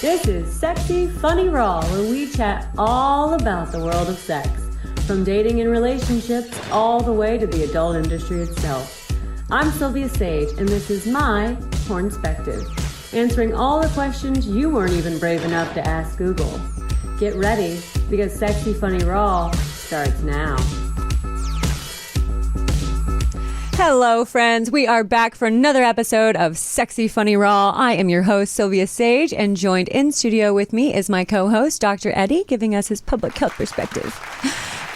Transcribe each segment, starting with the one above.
This is Sexy Funny Raw, where we chat all about the world of sex, from dating and relationships all the way to the adult industry itself. I'm Silvia Saige, and this is my Pornspective, answering all the questions you weren't even brave enough to ask Google. Get ready, because Sexy Funny Raw starts now. Hello, friends. We are back for another episode of Sexy Funny Raw. I am your host, Silvia Saige, and joined in studio with me is my co-host, Dr. Eddie, giving us his public health perspective.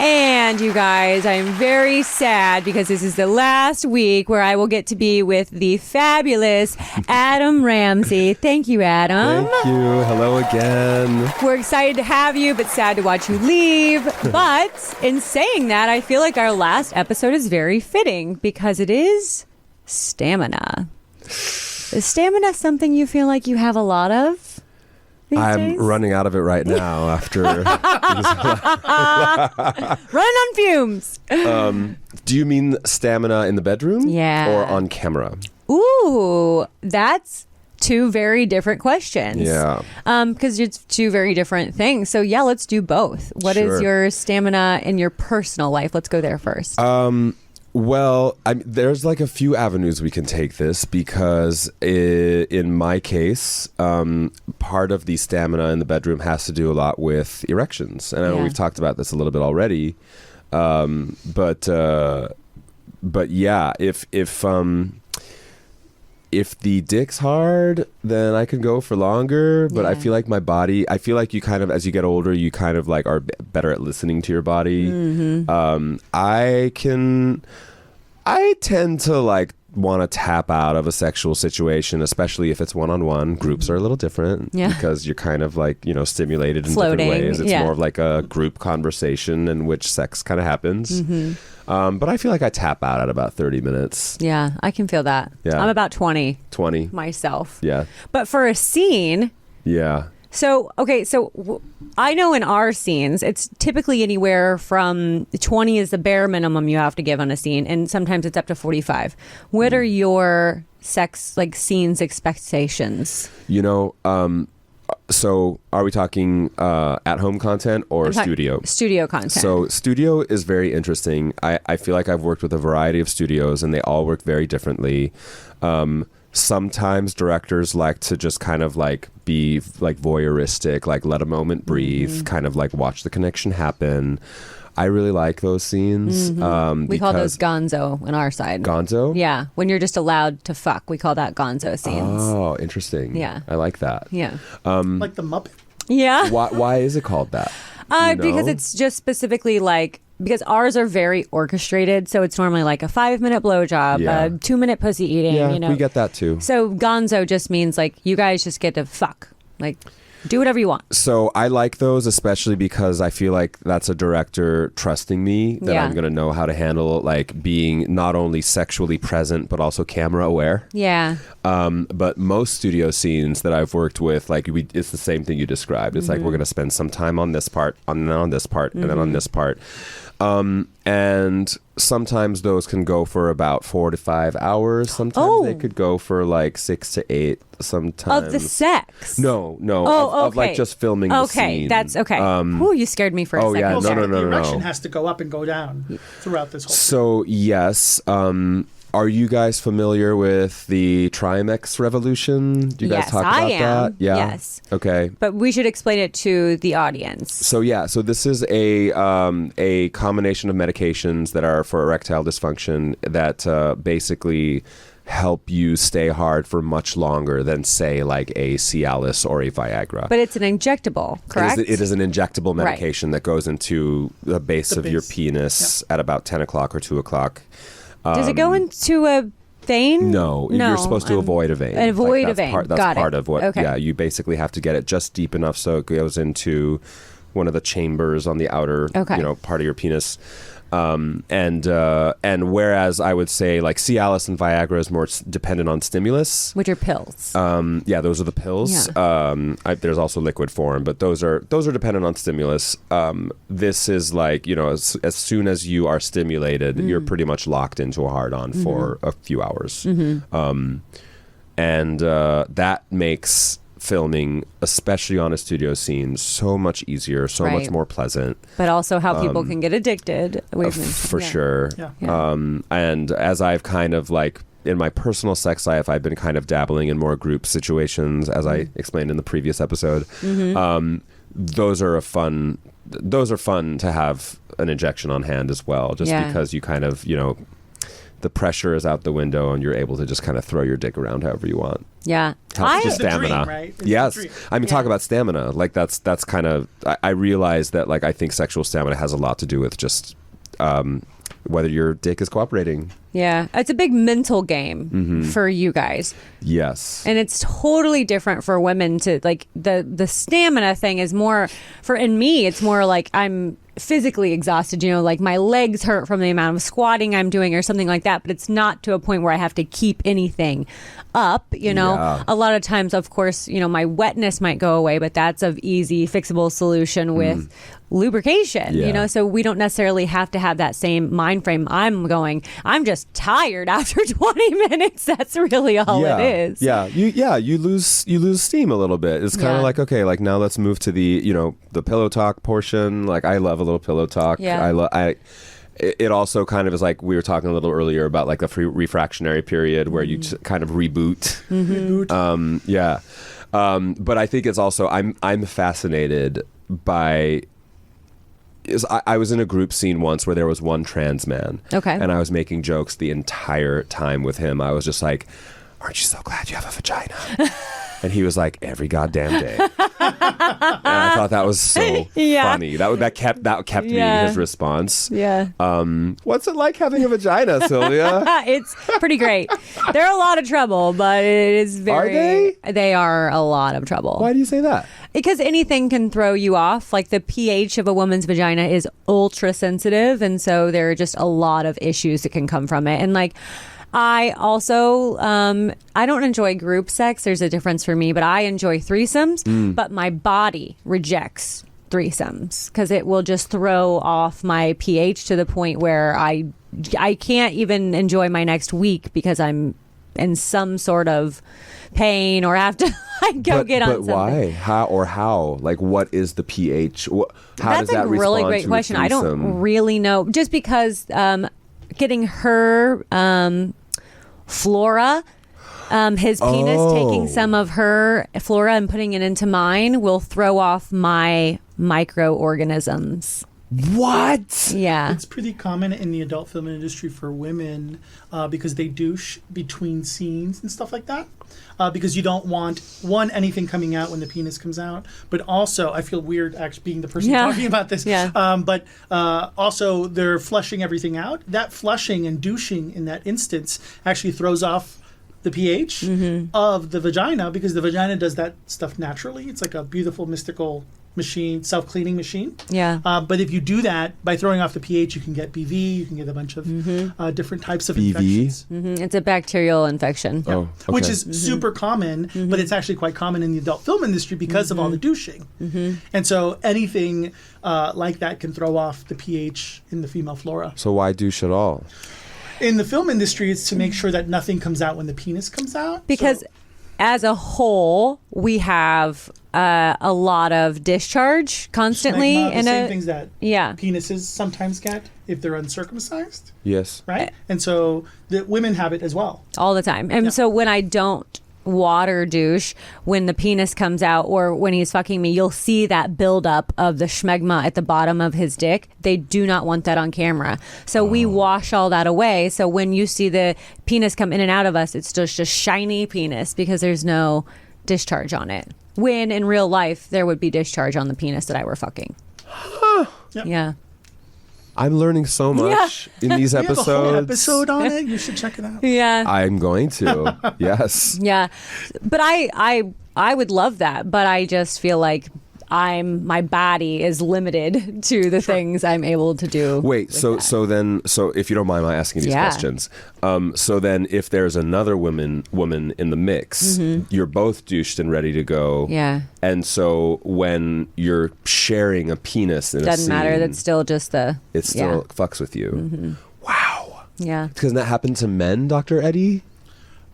And you guys, I am very sad because this is the last week where I will get to be with the fabulous Adam Ramzi. Thank you, Adam. Thank you. Hello again. We're excited to have you, but sad to watch you leave. But in saying that, I feel like our last episode is very fitting because it is stamina. Is stamina something you feel like you have a lot of? I'm running out of it right now after running on fumes. Do you mean stamina in the bedroom? Yeah. Or on camera? Ooh, that's two very different questions. Yeah. Because it's two very different things. So yeah, let's do both. What is your stamina in your personal life? Let's go there first. Well, there's like a few avenues we can take this because in my case, part of the stamina in the bedroom has to do a lot with erections. And I know we've talked about this a little bit already. But yeah, if the dick's hard, then I can go for longer. But I feel like my body, I feel like you kind of, as you get older, you kind of like are better at listening to your body. Mm-hmm. I tend to like want to tap out of a sexual situation, especially if it's one-on-one. Groups are a little different because you're kind of like, stimulated in floating different ways. It's more of like a group conversation in which sex kind of happens. Mm-hmm. But I feel like I tap out at about 30 minutes. Yeah, I can feel that. Yeah. I'm about 20 myself. Yeah. But for a scene. Yeah. So, okay, I know in our scenes, it's typically anywhere from 20 is the bare minimum you have to give on a scene, and sometimes it's up to 45. What are your sex, like, scenes expectations? So are we talking at-home content or studio? Studio content. So studio is very interesting. I feel like I've worked with a variety of studios, and they all work very differently. Sometimes directors like to just kind of like be like voyeuristic, like let a moment breathe, kind of like watch the connection happen. I really like those scenes. We call those gonzo on our side. Gonzo? Yeah. When you're just allowed to fuck, we call that gonzo scenes. Oh, interesting. Yeah. I like that. Yeah. Like the Muppet? Yeah. Why is it called that? Because it's just specifically like, because ours are very orchestrated, so it's normally like a 5-minute blowjob, a 2-minute pussy eating. Yeah, we get that too. So gonzo just means like you guys just get to fuck, like do whatever you want. So I like those, especially because I feel like that's a director trusting me that I'm going to know how to handle like being not only sexually present but also camera aware. Yeah. But most studio scenes that I've worked with, like it's the same thing you described. It's like we're going to spend some time on this part, and then on this part, and then on this part. And sometimes those can go for about 4 to 5 hours. Sometimes they could go for like 6 to 8. Sometimes of the sex. No. Of like just filming. Okay, the scene. That's okay. Ooh, you scared me for a second. Yeah, no. The erection has to go up and go down throughout this whole. So yes. Are you guys familiar with the Trimex revolution? Do you guys talk about that? Yeah. Yes. Okay. But we should explain it to the audience. So this is a combination of medications that are for erectile dysfunction that basically help you stay hard for much longer than, say, like a Cialis or a Viagra. But it's an injectable, correct? It is an injectable medication that goes into the base of your penis at about 10 o'clock or 2 o'clock. Does it go into a vein? No, you're supposed to avoid a vein. Avoid a vein. That's part of what. Okay. Yeah, you basically have to get it just deep enough so it goes into one of the chambers on the outer, part of your penis. And whereas I would say like Cialis and Viagra is more dependent on stimulus, which are pills. Those are the pills. Yeah. There's also liquid form, but those are dependent on stimulus. This is like, as soon as you are stimulated, you're pretty much locked into a hard-on for a few hours. And that makes filming, especially on a studio scene, so much easier, so Right. much more pleasant. But also how people can get addicted. For sure. Yeah. And as I've kind of like, in my personal sex life, I've been kind of dabbling in more group situations, as I explained in the previous episode. Those are fun to have an injection on hand as well, just because you kind of, the pressure is out the window and you're able to just kind of throw your dick around however you want. Yeah. Helps with It's the dream, stamina. right? It's Yes. the dream. I mean, talk about stamina. Like that's kind of, I realize that like, I think sexual stamina has a lot to do with just, whether your dick is cooperating. Yeah. It's a big mental game for you guys. Yes. And it's totally different for women to like the stamina thing is more in me, it's more like I'm physically exhausted, like my legs hurt from the amount of squatting I'm doing or something like that, but it's not to a point where I have to keep anything up, Yeah. A lot of times, of course, my wetness might go away, but that's an easy fixable solution with lubrication, Yeah. so we don't necessarily have to have that same mind frame. I'm just tired after 20 minutes. That's really all it is. Yeah. You lose steam a little bit. It's kind of Yeah. like, okay, like now let's move to the, the pillow talk portion. Like I love a little pillow talk. Yeah. It also kind of is like we were talking a little earlier about like the refractionary period where you kind of reboot. Reboot. Yeah. But I think it's also, I'm fascinated by, I was in a group scene once where there was one trans man. Okay. And I was making jokes the entire time with him. I was just like, aren't you so glad you have a vagina? And he was like, every goddamn day. And I thought that was so funny. That kept me his response. Yeah. What's it like having a vagina, Silvia? It's pretty great. They're a lot of trouble, but it is very... Are they? They are a lot of trouble. Why do you say that? Because anything can throw you off. Like the pH of a woman's vagina is ultra sensitive. And so there are just a lot of issues that can come from it. And like, I also, I don't enjoy group sex. There's a difference for me, but I enjoy threesomes. But my body rejects threesomes because it will just throw off my pH to the point where I can't even enjoy my next week because I'm in some sort of pain or have to get on something. But why? How? Like, what is the pH? How That's does that a really respond great to a question. I don't threesome? really know. Just because getting her flora, his penis taking some of her flora and putting it into mine will throw off my microorganisms. What? Yeah. It's pretty common in the adult film industry for women because they douche between scenes and stuff like that. Because you don't want, anything coming out when the penis comes out. But also, I feel weird actually being the person talking about this. Yeah. But also, they're flushing everything out. That flushing and douching in that instance actually throws off the pH of the vagina because the vagina does that stuff naturally. It's like a beautiful, mystical machine, self-cleaning machine. Yeah. But if you do that by throwing off the pH, you can get BV, you can get a bunch of different types of BV? infections. It's a bacterial infection. Oh, okay. Which is super common, but it's actually quite common in the adult film industry because of all the douching. And so anything like that can throw off the pH in the female flora. So why douche at all? In the film industry, it's to make sure that nothing comes out when the penis comes out. Because as a whole, we have a lot of discharge constantly. Smegma, the in same a things that penises sometimes get if they're uncircumcised, Yes. right? And so the women have it as well. all the time. And so when I don't water douche, when the penis comes out or when he's fucking me, you'll see that buildup of the schmegma at the bottom of his dick. They do not want that on camera. So we wash all that away. So when you see the penis come in and out of us, it's just a shiny penis because there's no discharge on it. When in real life, there would be discharge on the penis that I were fucking. Yep. Yeah. I'm learning so much in these We have a episodes. whole episode on it. You should check it out. Yeah. I'm going to. Yes. Yeah. But I would love that, but I just feel like my body is limited to the things I'm able to do. Wait, so if you don't mind my asking these questions, so then if there's another woman in the mix, you're both douched and ready to go. Yeah. And so when you're sharing a penis in a Doesn't scene, matter. That's still just it still fucks with you. Wow. Yeah. Because that happened to men, Dr. Eddie?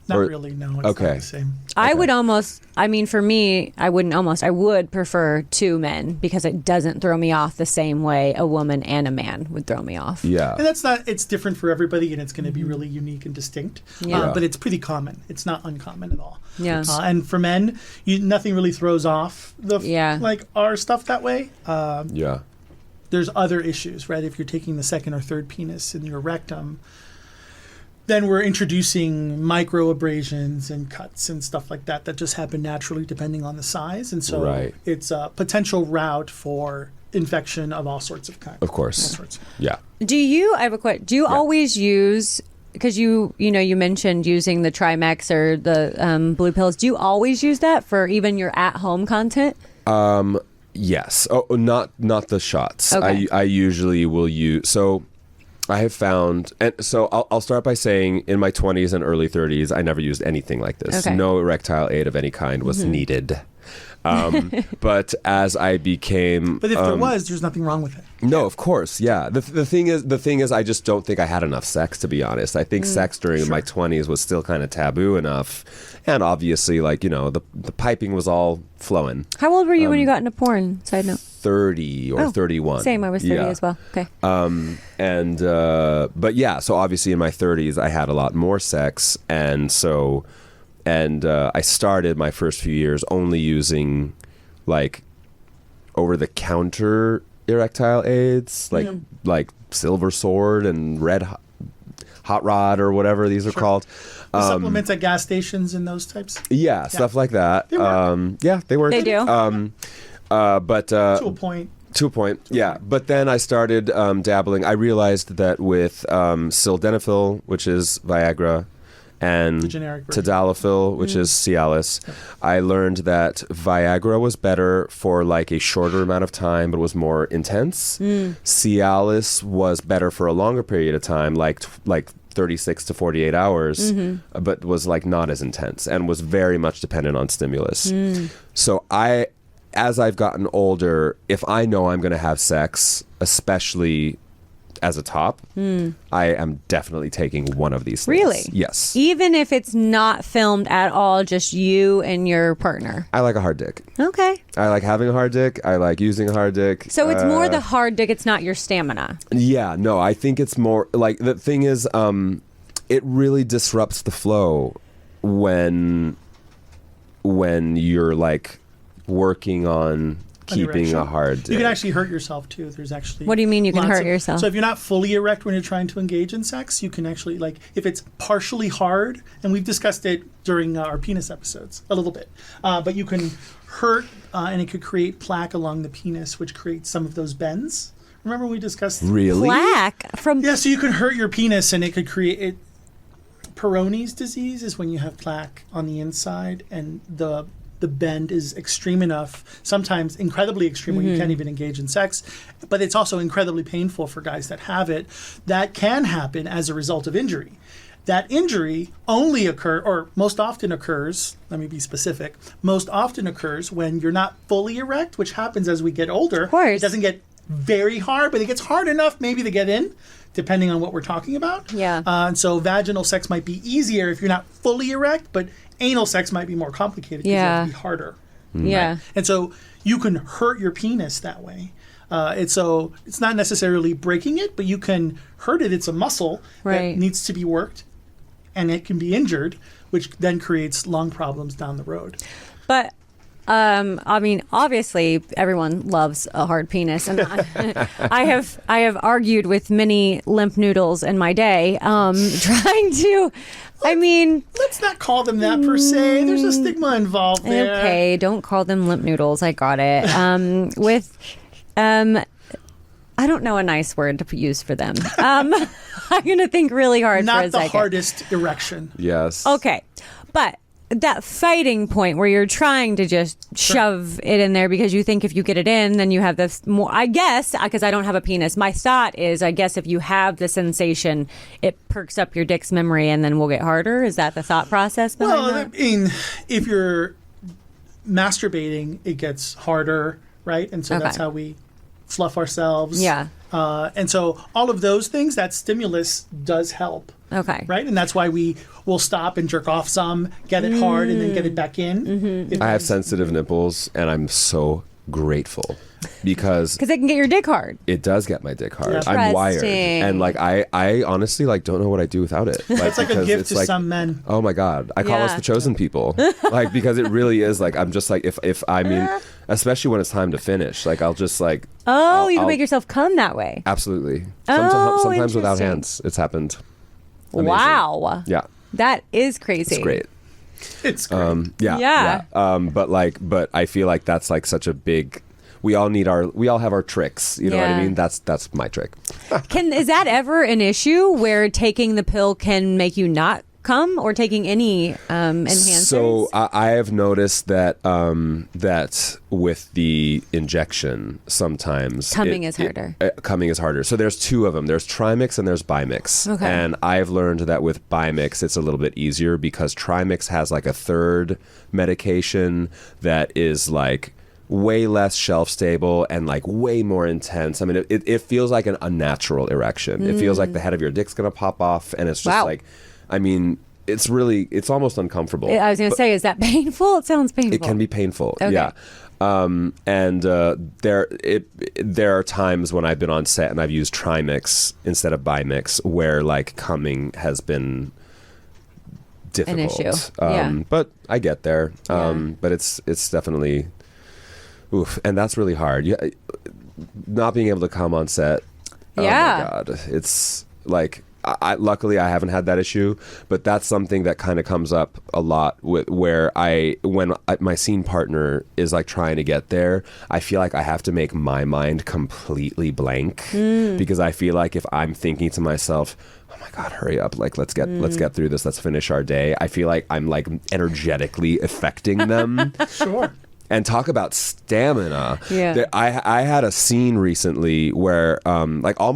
Not really, no. It's not the same. I would almost, I mean, for me, I would prefer two men because it doesn't throw me off the same way a woman and a man would throw me off. Yeah. And it's different for everybody, and it's going to be really unique and distinct. Yeah. But it's pretty common. It's not uncommon at all. Yeah. And for men, nothing really throws off our stuff that way. Yeah. There's other issues, right? If you're taking the second or third penis in your rectum, then we're introducing microabrasions and cuts and stuff like that just happen naturally depending on the size. And so it's a potential route for infection of all sorts of kinds. Of course. Yeah. I have a question. Do you always use, because you mentioned using the Trimex or the blue pills, do you always use that for even your at-home content? Yes. Oh, not the shots. Okay. I usually will use, so I have found, and so I'll start by saying in my 20s and early 30s, I never used anything like this. Okay. No erectile aid of any kind was needed. But as I became... But if there was, there's nothing wrong with it. No, of course, yeah. The thing is, I just don't think I had enough sex, to be honest. I think sex during my 20s was still kind of taboo enough. And obviously, the piping was all flowing. How old were you when you got into porn? Side note. 30 or 31. Same, I was 30 as well. Okay. But yeah, so obviously in my 30s, I had a lot more sex. And so... I started my first few years only using over-the-counter erectile aids, like Silver Sword and Red Hot Rod or whatever these are called. Supplements at gas stations and those types. Yeah, stuff like that. They work. They work. They do. But to a point. To a point, yeah. But then I started dabbling. I realized that with sildenafil, which is Viagra, and tadalafil, which is Cialis, I learned that Viagra was better for a shorter amount of time, but was more intense. Cialis was better for a longer period of time, like 36 to 48 hours, but was not as intense and was very much dependent on stimulus. So as I've gotten older, if I know I'm going to have sex, especially as a top, I am definitely taking one of these things. Really? Yes. Even if it's not filmed at all, just you and your partner? I like a hard dick. Okay. I like having a hard dick. I like using a hard dick. So it's more the hard dick, it's not your stamina. Yeah, no, I think it's more, the thing is, it really disrupts the flow when you're, working on keeping a hard dick. You can actually hurt yourself too. There's actually... What do you mean you can hurt yourself? So if you're not fully erect when you're trying to engage in sex, you can actually, if it's partially hard, and we've discussed it during our penis episodes a little bit, but you can hurt, and it could create plaque along the penis, which creates some of those bends. Remember we discussed... Really? Plaque? Yeah, so you can hurt your penis, and it could create... Peyronie's disease is when you have plaque on the inside, and the bend is extreme enough, sometimes incredibly extreme, where you can't even engage in sex, but it's also incredibly painful for guys that have it. That can happen as a result of injury. That injury only most often occurs, let me be specific, most often occurs when you're not fully erect, which happens as we get older. Of course. It doesn't get very hard, but it gets hard enough maybe to get in, depending on what we're talking about. Yeah. And so vaginal sex might be easier if you're not fully erect, but anal sex might be more complicated because it have to be harder. Yeah. Right? And so you can hurt your penis that way. It's not necessarily breaking it, but you can hurt it. It's a muscle that needs to be worked, and it can be injured, which then creates lung problems down the road. But obviously everyone loves a hard penis, and I have argued with many limp noodles in my day, trying to. Let's not call them that per se. There's a stigma involved there. Okay, don't call them limp noodles. I got it. I don't know a nice word to use for them. I'm gonna think really hard for a second. Not the hardest erection. Yes. Okay, but that fighting point where you're trying to just shove it in there because you think if you get it in, then you have this more, I guess, because I don't have a penis. My thought is, I guess if you have the sensation, it perks up your dick's memory and then we'll get harder. Is that the thought process behind that? If you're masturbating, it gets harder, right? And so that's how we fluff ourselves. Yeah. And so all of those things, that stimulus does help. Okay. Right? And that's why we will stop and jerk off some, get it hard, and then get it back in. Mm-hmm. I have sensitive nipples, and I'm so grateful because they can get your dick hard. it does get my dick hard. Yeah. I'm wired, Interesting. and like I honestly like don't know what I do without it. Like, It's like a because gift it's to like, some men. oh my god, I call us Yeah. the chosen people, like because it really is like I'm just like if I mean, especially when it's time to finish, like I'll just like Oh, you can I'll- make yourself come that way. absolutely Oh, sometimes without interesting. hands. It's happened. Amazing. Wow. Yeah, That is crazy. it's great. It's great. Yeah. But I feel like that's like such a big. We all have our tricks. You know what Yeah. I mean? That's my trick. Is that ever an issue where taking the pill can make you not come, or taking any enhancers? So I have noticed that that with the injection, sometimes Coming is harder. Coming is harder. So there's two of them. There's Trimix and there's Bimix. Okay. And I've learned that with Bimix, it's a little bit easier because Trimix has like a third medication that is like way less shelf stable and like way more intense. I mean, it feels like an unnatural erection. It feels like the head of your dick's gonna pop off, and it's just Wow. like, I mean, it's almost uncomfortable. I was going to say, is that painful? It sounds painful. It can be painful. Okay. Yeah. There are times when I've been on set and I've used Trimix instead of Bimix where like coming has been difficult. issue. Yeah. But I get there. Yeah. But it's definitely oof, and that's really hard. Not being able to come on set. Yeah. Oh my god. It's like luckily I haven't had that issue, but that's something that kind of comes up a lot with when my scene partner is like trying to get there, I feel like I have to make my mind completely blank because I feel like if I'm thinking to myself, oh my god, hurry up, like let's get through this, let's finish our day, I feel like I'm like energetically affecting them. Sure. And talk about stamina. Yeah. I had a scene recently where like all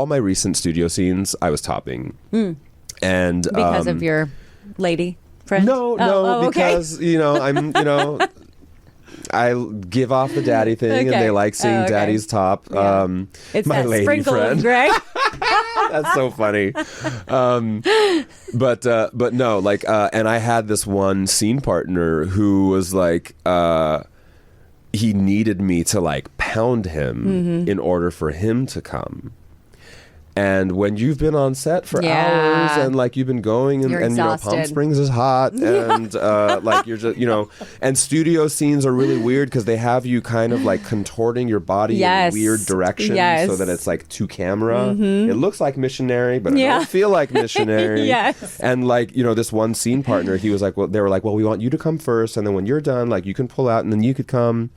my recent studio scenes I was topping. And Because of your lady friend? no, okay. because I give off the daddy thing and Okay. they like seeing Oh, okay. daddy's top. Yeah. It's my that lady sprinkle friend. of gray. That's so funny. But no, like, and I had this one scene partner who was like, he needed me to like pound him in order for him to come. And when you've been on set for Yeah. hours and like you've been going and, You're Palm exhausted. Springs is hot and like you're just, and studio scenes are really weird because they have you kind of like contorting your body Yes. in weird directions Yes. so that it's like to camera. It looks like missionary, but it Yeah. don't feel like missionary. Yes. And like, this one scene partner, he was like, they were like, well, we want you to come first. And then when you're done, like you can pull out and then you could come.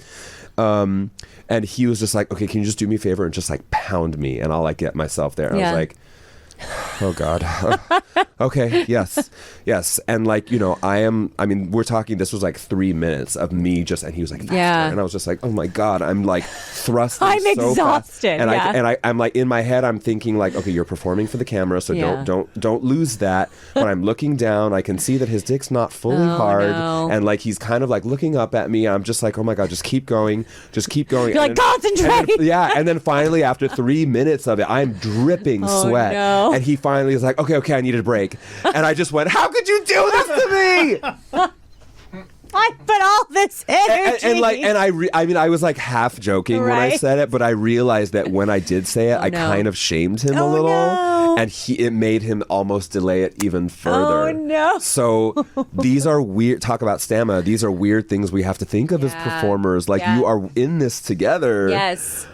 And he was just like, okay, can you just do me a favor and just like pound me and I'll like get myself there. And I Yeah. was like, oh God. Okay. Yes. And like, we're talking, this was like 3 minutes of me and he was like, faster. Yeah. And I was just like, oh my God, I'm like thrusting I'm so fast. exhausted, And yeah. I'm like, in my head, I'm thinking like, okay, you're performing for the camera. So Yeah. don't lose that. When I'm looking down, I can see that his dick's not fully hard. no. And like, he's kind of like looking up at me. I'm just like, oh my God, just keep going. You're like, concentrate. And then finally, after 3 minutes of it, I'm dripping sweat. no. And he finally is like, okay, I need a break. And I just went, how could you do this to me? I put all this energy. I was like half joking when I Right. said it, but I realized that when I did say it, I no. kind of shamed him a Oh, little, no. and it made him almost delay it even further. Oh, no. So these are weird. Talk about stamina. These are weird things we have to think of as Yeah. performers. Like Yeah. you are in this together. Yes.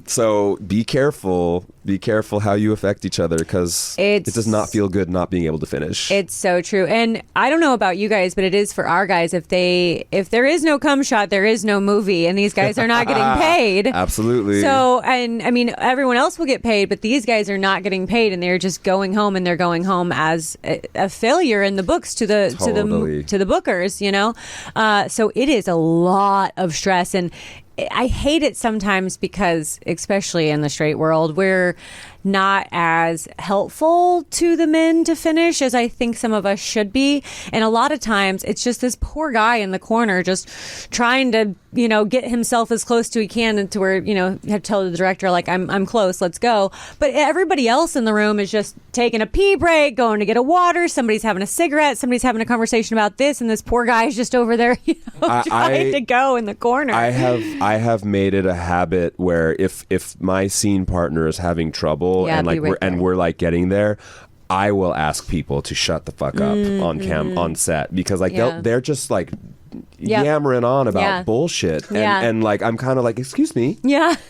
So be careful. Be careful how you affect each other because it does not feel good not being able to finish. It's so true. And I don't know about you guys, but it is for our guys. If there is no cum shot, there is no movie, and these guys are not getting paid. Absolutely. So, and I mean, everyone else will get paid, but these guys are not getting paid, and they're just going home, and they're going home as a failure in the books to the Totally. to the bookers. So it is a lot of stress, and I hate it sometimes because, especially in the straight world, where not as helpful to the men to finish as I think some of us should be. And a lot of times it's just this poor guy in the corner just trying to, get himself as close to he can to where, you have to tell the director, like, I'm close, let's go. But everybody else in the room is just taking a pee break, going to get a water, somebody's having a cigarette, somebody's having a conversation about this, and this poor guy is just over there, trying to go in the corner. I have made it a habit where if my scene partner is having trouble and we're like getting there, I will ask people to shut the fuck up on set, because like they're just like yammering on about bullshit, and like I'm kind of like, excuse me,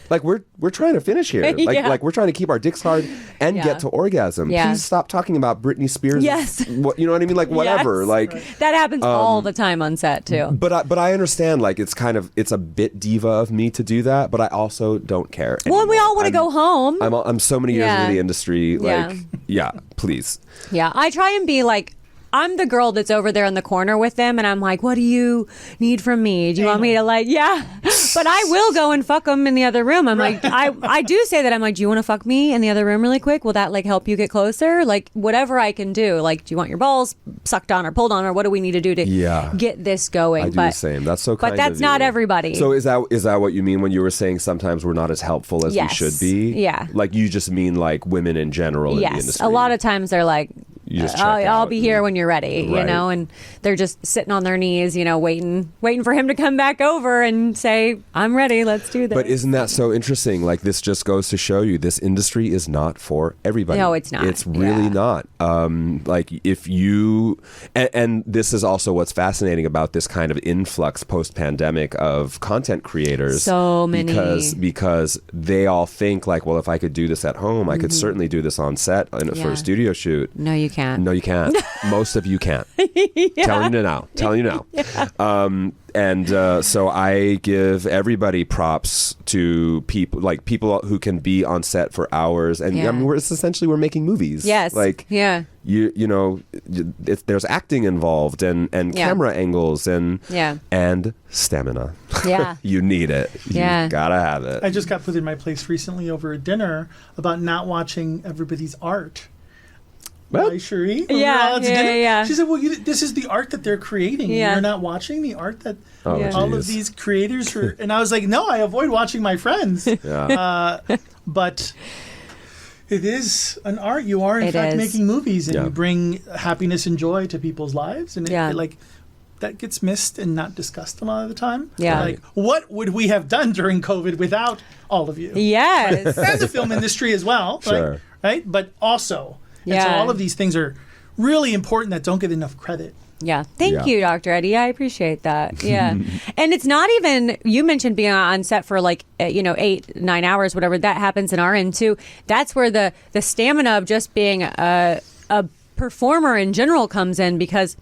like we're trying to finish here, like we're trying to keep our dicks hard and get to orgasm. Please stop talking about Britney Spears. You know what I mean, like whatever. Like that happens all the time on set too. But I understand, like it's a bit diva of me to do that, but I also don't care anymore. Well, we all want to go home. I'm so many years into the industry, like please. I try and be like, I'm the girl that's over there in the corner with them, and I'm like, what do you need from me? Do you want me to but I will go and fuck them in the other room. I'm like, I do say that. I'm like, do you want to fuck me in the other room really quick? Will that like help you get closer? Like whatever I can do. Like, do you want your balls sucked on or pulled on, or what do we need to do to get this going? I do the same. That's so kind of you. But that's not everybody. So is that what you mean when you were saying sometimes we're not as helpful as we should be? Yeah. Like you just mean like women in general in the industry. A lot of times they're like, I'll be here when you're ready, and they're just sitting on their knees, waiting for him to come back over and say, I'm ready, let's do this. But isn't that so interesting? Like this just goes to show you this industry is not for everybody. No, it's not. It's really not. Like if you, and this is also what's fascinating about this kind of influx post-pandemic of content creators. So many. Because they all think like, well, if I could do this at home, I could certainly do this on set for a studio shoot. No, you can't. No, you can't. Most of you can't. Telling you now. So I give everybody props to people who can be on set for hours, and I mean, we're making movies. Yes. Like there's acting involved and camera angles and stamina. Yeah. You need it. Yeah. You gotta have it. I just got put in my place recently over a dinner about not watching everybody's art. Well, Cherie? Yeah. She said, well, this is the art that they're creating. Yeah. You're not watching the art that all of these creators are. And I was like, no, I avoid watching my friends. But it is an art. You are, in fact, making movies, and you bring happiness and joy to people's lives. And that gets missed and not discussed a lot of the time. Yeah. Like, what would we have done during COVID without all of you? Yes. And the film industry as well. Sure. Right? But also... And so all of these things are really important that don't get enough credit. Yeah. Thank you, Dr. Eddie. I appreciate that. Yeah. And it's not even, you mentioned being on set for 8-9 hours, whatever that happens in our end too. That's where the stamina of just being a performer in general comes in, because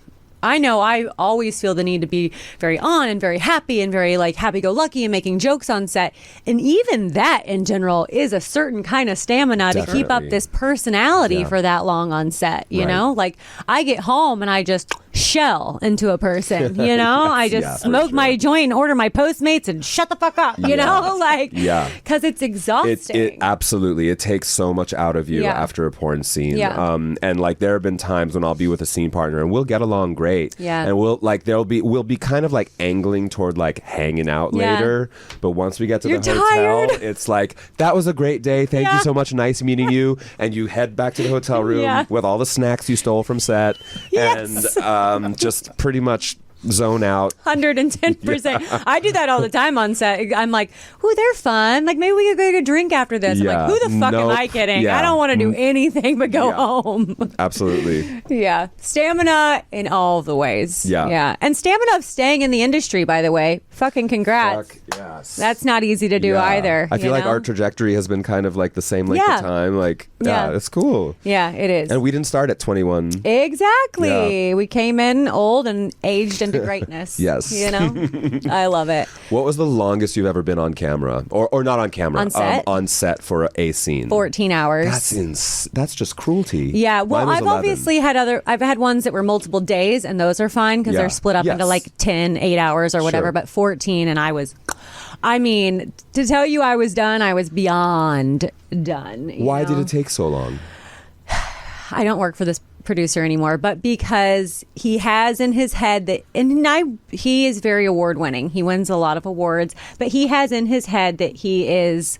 I know I always feel the need to be very on and very happy and very happy-go-lucky and making jokes on set. And even that in general is a certain kind of stamina to keep up this personality for that long on set, you know? Like I get home and I just shell into a person, I just smoke my joint and order my Postmates and shut the fuck up, you know? Because it's exhausting. It absolutely. It takes so much out of you after a porn scene. And there have been times when I'll be with a scene partner and we'll get along great. Yeah. And we'll be kind of angling toward hanging out later. But once we get to the hotel, it's like, that was a great day. Thank you so much. Nice meeting you. And you head back to the hotel room with all the snacks you stole from set. Yes. And just pretty much zone out. 110%. I do that all the time on set. I'm like, ooh, they're fun. Like, maybe we could go get a drink after this. I'm like, who the fuck am I kidding? I don't want to do anything but go home. Absolutely. Yeah. Stamina in all the ways. Yeah. And stamina of staying in the industry, by the way. Fucking congrats. Fuck, yes. That's not easy to do either. I feel like our trajectory has been kind of the same length of time. It's cool. Yeah, it is. And we didn't start at 21. Exactly. We came in old and aged into greatness. Yes. I love it. What was the longest you've ever been on camera? Or not on camera. On set? On set for a scene. 14 hours. That's just cruelty. Yeah. Well, I've 11. obviously I've had ones that were multiple days, and those are fine because they're split up into 10, 8 hours or whatever, but 14, and I was I mean, to tell you I was done, I was beyond done. Why did it take so long? I don't work for this producer anymore, but because he has in his head that, he is very award winning. He wins a lot of awards, but he has in his head that he is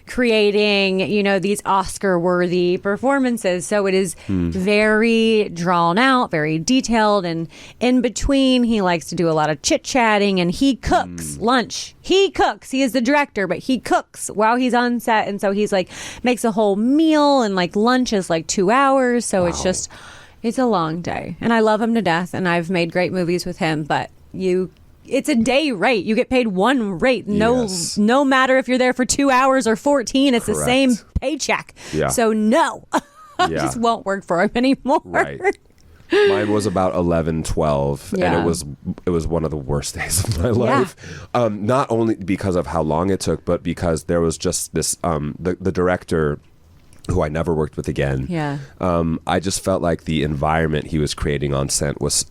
creating, these Oscar worthy performances. So it is very drawn out, very detailed. And in between, he likes to do a lot of chit chatting, and he cooks lunch. He cooks. He is the director, but he cooks while he's on set. And so he's like, makes a whole meal, and like lunch is like 2 hours. So it's a long day. And I love him to death. And I've made great movies with him, but it's a day rate. You get paid one rate. No matter if you're there for 2 hours or 14, it's the same paycheck. Yeah. So no, I just won't work for him anymore. Right. Mine was about 11, 12, Yeah. and it was one of the worst days of my life. Not only because of how long it took, but because there was just this, the director, who I never worked with again. Yeah. I just felt like the environment he was creating on set was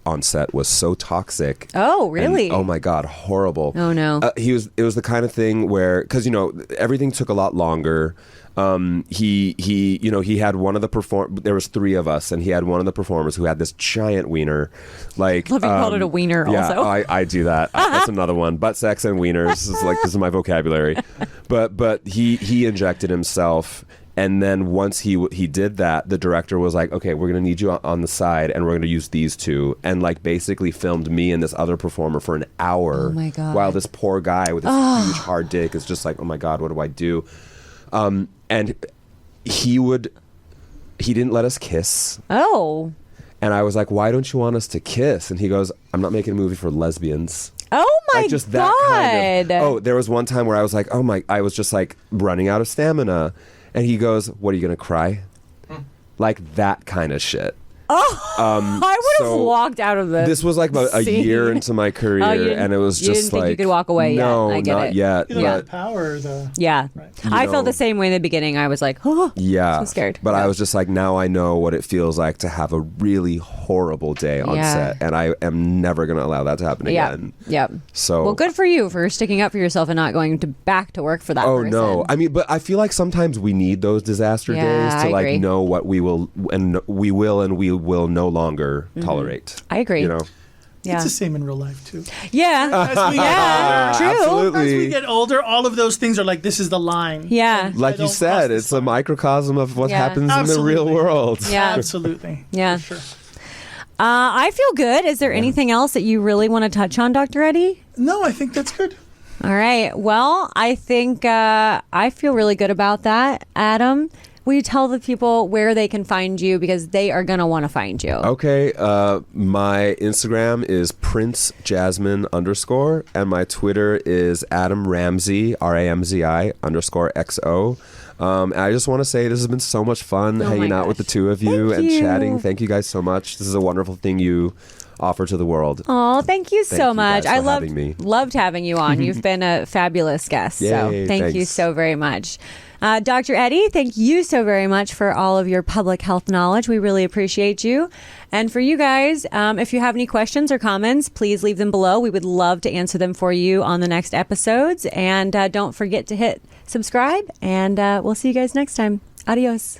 so toxic. Oh, really? And, oh my God, horrible. Oh no. It was the kind of thing where, because everything took a lot longer. He had one of the there was 3 of us, and he had one of the performers who had this giant wiener. Like, love you called it a wiener. Yeah, also. I do that. That's another one. Butt sex and wieners this is my vocabulary. But he injected himself. And then once he did that, the director was like, okay, we're going to need you on the side, and we're going to use these 2. And like basically filmed me and this other performer for an hour. Oh my God. While this poor guy with this huge hard dick is just like, oh my God, what do I do? And he didn't let us kiss. Oh. And I was like, why don't you want us to kiss? And he goes, I'm not making a movie for lesbians. Oh my Like just God. that kind of. Oh, there was one time where I was like, I was just like running out of stamina. And he goes, what, are you going to cry? Like that kind of shit. Oh, I would have walked out of this. This was like about a year into my career, and it was just you didn't like, think you could walk away no, yet. I get not it. yet. You don't have But the power, though. Yeah. Right. I felt the same way in the beginning. I was like, oh, yeah, so scared. But I was just like, now I know what it feels like to have a really horrible day on set, and I am never going to allow that to happen again. Yep. So, well, good for you for sticking up for yourself and not going back to work for that person. No. I mean, but I feel like sometimes we need those disaster days to I agree. know what we will and we will no longer tolerate. I agree. It's Yeah. the same in real life, too. Yeah. As we get older, true. Absolutely. As we get older, all of those things are like, this is the line. Yeah. Like you don't said, cross this it's a line. microcosm of what Yeah. happens in the real Absolutely. world. Yeah. Absolutely. Yeah. For sure. I feel good. Is there anything else that you really want to touch on, Dr. Eddie? No, I think that's good. All right. Well, I think I feel really good about that. Adam, will you tell the people where they can find you, because they are going to want to find you? Okay, my Instagram is PrinceJasmine_, and my Twitter is Adam Ramzi, RAMZI_XO. And I just want to say this has been so much fun hanging out with the two of you and chatting. Thank you guys so much. This is a wonderful thing you offer to the world. Oh, thank you so you much. guys for I having me. loved having you on. You've been a fabulous guest. So Yay, thank you thanks. so very much. Dr. Eddie, thank you so very much for all of your public health knowledge. We really appreciate you. And for you guys, if you have any questions or comments, please leave them below. We would love to answer them for you on the next episodes. And don't forget to hit subscribe, and we'll see you guys next time. Adios.